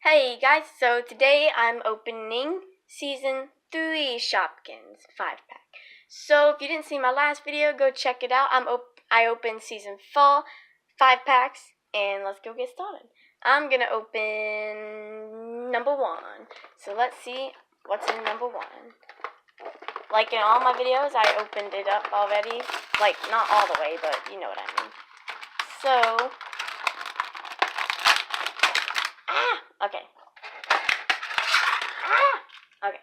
Hey guys, so today I'm opening Season 3 Shopkins 5-pack. So if you didn't see my last video, go check it out. I opened Season 4 5-packs, and let's go get started. I'm going to open number 1. So let's see what's in number 1. Like in all my videos, I opened it up already. Like, not all the way, but you know what I mean. So, okay. Okay.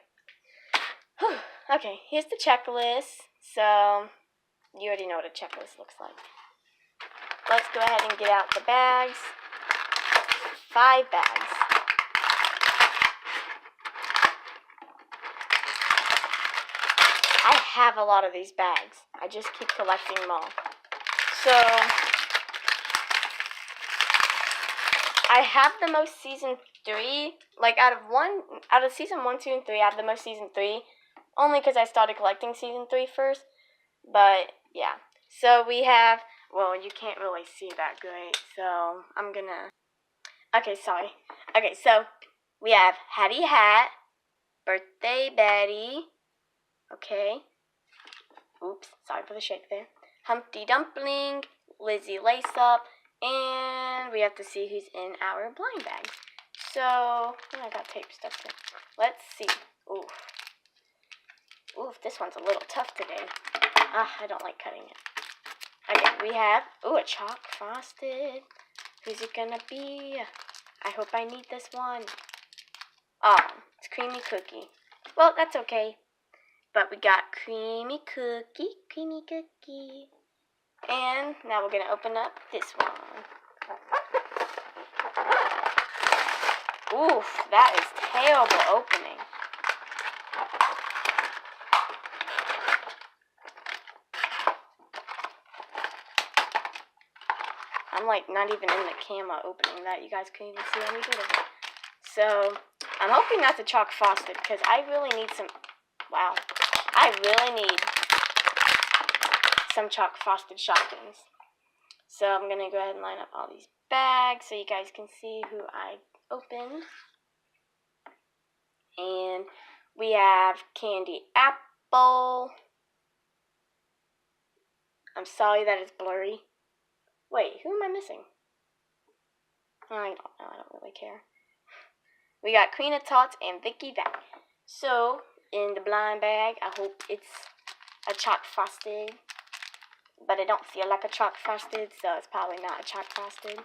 Okay, here's the checklist. So, you already know what a checklist looks like. Let's go ahead and get out the bags. 5 bags. I have a lot of these bags. I just keep collecting them all. So, I have the most Season 3, like out of Season 1, 2, and 3, I have the most Season 3, only because I started collecting Season 3 first, but yeah. So we have, well, you can't really see that great, so I'm gonna, okay, sorry. Okay, so we have Hattie Hat, Birthday Betty, okay, oops, sorry for the shake there, Humpty Dumpling, Lizzie Lace Up, and we have to see who's in our blind bag. So, I got tape stuck there. Let's see. Ooh. Ooh, this one's a little tough today. I don't like cutting it. Okay, we have, a chalk frosted. Who's it gonna be? I hope I need this one. Oh, it's Creamy Cookie. Well, that's okay. But we got Creamy Cookie. And now we're going to open up this one. Oof, that is terrible opening. I'm like not even in the camera opening that. You guys can't even see any bit of it. So, I'm hoping that's a chalk frosted because I really need some, wow, I really need some chalk frosted Shopkins. So I'm going to go ahead and line up all these bags so you guys can see who I opened. And we have Candy Apple. I'm sorry that it's blurry. Wait, who am I missing? I don't know, I don't really care. We got Queen of Tots and Vicky Vac. So, in the blind bag, I hope it's a chalk frosted. But it don't feel like a chalk frosted, so it's probably not a chalk frosted.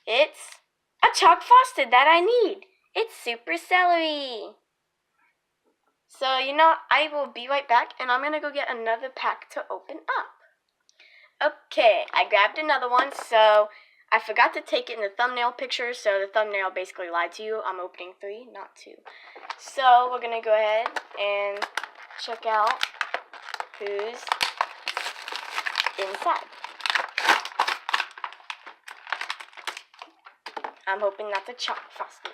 It's a chalk frosted that I need. It's Super Celery. So, I will be right back, and I'm going to go get another pack to open up. Okay, I grabbed another one, so I forgot to take it in the thumbnail picture, so the thumbnail basically lied to you. I'm opening 3, not 2. So, we're going to go ahead and check out who's inside. I'm hoping that's a chalk frosting.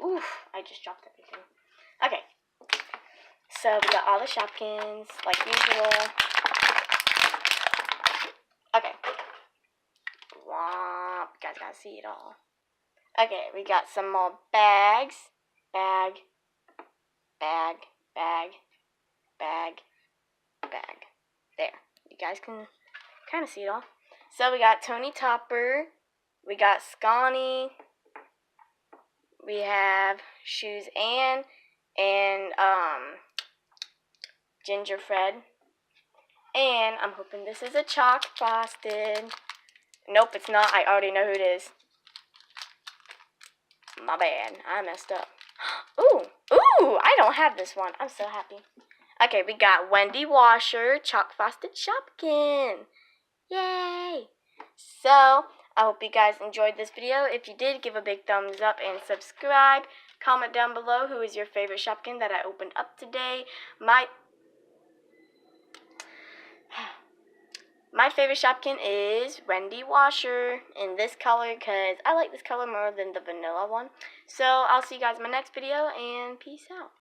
Oof, I just dropped everything. Okay, so we got all the Shopkins, like usual. Okay. Womp, you guys gotta see it all. Okay, we got some more bags. Bag. There, you guys can kind of see it all. So we got Tony Topper, we got Scawny, we have Shoes Ann, and Ginger Fred. And I'm hoping this is a chalk frosted. Nope, it's not. I already know who it is. My bad. I messed up. Ooh, I don't have this one. I'm so happy. Okay, we got Wendy Washer, chalk frosted Shopkin. Yay! So, I hope you guys enjoyed this video. If you did, give a big thumbs up and subscribe. Comment down below who is your favorite Shopkin that I opened up today. My favorite Shopkin is Wendy Washer in this color because I like this color more than the vanilla one. So, I'll see you guys in my next video, and peace out.